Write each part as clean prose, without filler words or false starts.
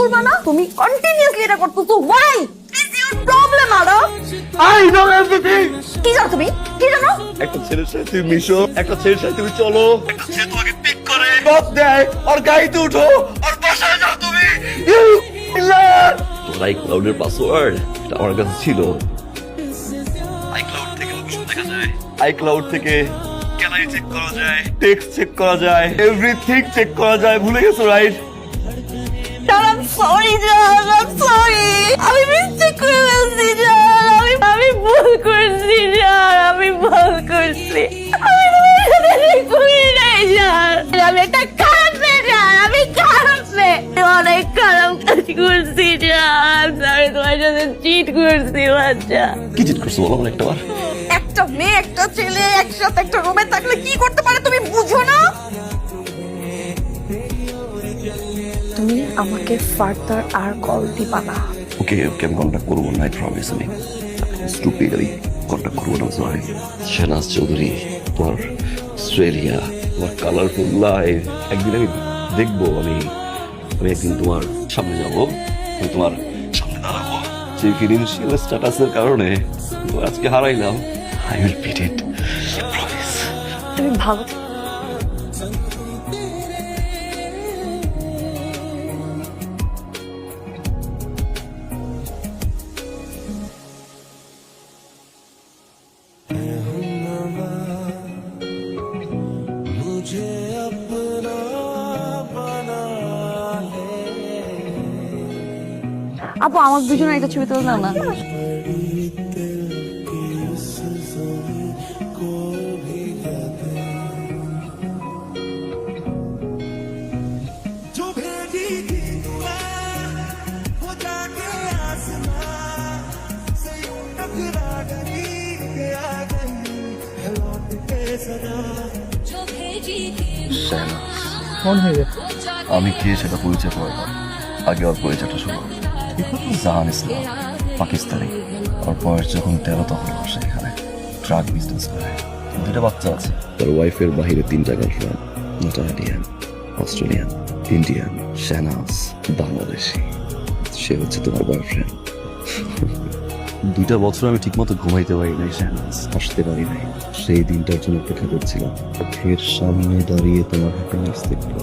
করবা না? তুমি কন্টিনিউয়াসলি এটা করতেছো, why? Is your problem, আরো? I know everything! কি জানো তুমি? কি জানো? একটা ছেলের সাথে তুমি মিশো, একটা ছেলের সাথে তুমি চলো, একটা ছেলে তোমাকে পিক করে বাপ দেয়, আর গাড়িতে উঠো, আর বাসায় যাও তুমি। তোমার আইক্লাউডের পাসওয়ার্ড আমার কাছে ছিল। আইক্লাউড থেকে লোকেশন দেখা যায়, আইক্লাউড থেকে গ্যালারি চেক করা যায়, টেক্সট চেক করা যায়, এভরিথিং চেক করা যায়। ভুলে গেছো, রাইট? I'm sorry, জান, I'm sorry. আমি মিস্টেক করে ফেলছি, জান। আমি ভুল করছি, জান। আমি ভুল করছি। আমি তোমার সাথে ঠিক করি নাই, জান। আমি একটা খারাপ মেয়ে, জান। আমি খারাপ মেয়ে। আমি অনেক খারাপ কাজ করছি, জান। I'm sorry, তোমার সাথে চিট করছি, বাচ্চা। কি জিত করছো বলো আমার একটাবার? একটা মেয়ে একটা ছেলে একসাথে একটা রুমে থাকলে কি করতে পারে তুমি বুঝো না? তুমি আমাকে ফার্দার আর কল দিবা না। ওকে ওকে, আমি কন্ট্যাক্ট করবো না, আই প্রমিস। আমি স্টুপিড, আমি কন্ট্যাক্ট করবো না, সরি। শেহনাজ চৌধুরী, তোমার অস্ট্রেলিয়া, তোমার কালারফুল লাইফ, একদিন আমি দেখবো। আমি একদিন তোমার সামনে যাবো, আমি তোমার সামনে দাঁড়াবো। সেই ফিনান্সিয়াল স্ট্যাটাসের কারণে তোমার আজকে হারাইলাম। I will beat it, promise. তুমি ভালো আপু, আমার দুজনের একটা ছবি তুলে দাও না। আমি কে সেটা পরিচয় করে না, আগে ওর পরিচয়টা শুরু। জাহান ইসলাম, পাকিস্তানি। ওর বয়স যখন 13 তখন বসে এখানে ট্রাক বিজনেস করে। 2টা বাচ্চা আছে। তার ওয়াইফের বাহিরে 3টা গার্লফ্রেন্ড, নাটালিয়ান, অস্ট্রেলিয়ান, ইন্ডিয়ান, শেহনাজ বাংলাদেশি। সে হচ্ছে তোমার বয়ফ্রেন্ড। 2টা বছর আমি ঠিকমতো ঘুমাইতে পারি নাই, শেহনাজ, হাসতে পারি নাই। সেই দিনটার জন্য অপেক্ষা করছিলাম, চোখের সামনে দাঁড়িয়ে তোমার হ্যাপিনেস দেখবো।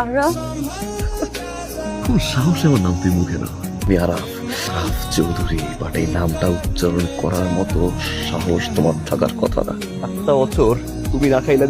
আরো খুব সাহসে আমার নাম তুই মুখে নাও। আমি আরাফ চৌধুরী, বাট এই নামটা উচ্চারণ করার মতো সাহস তোমার থাকার কথা না। 8টা বছর তুমি না খাইলে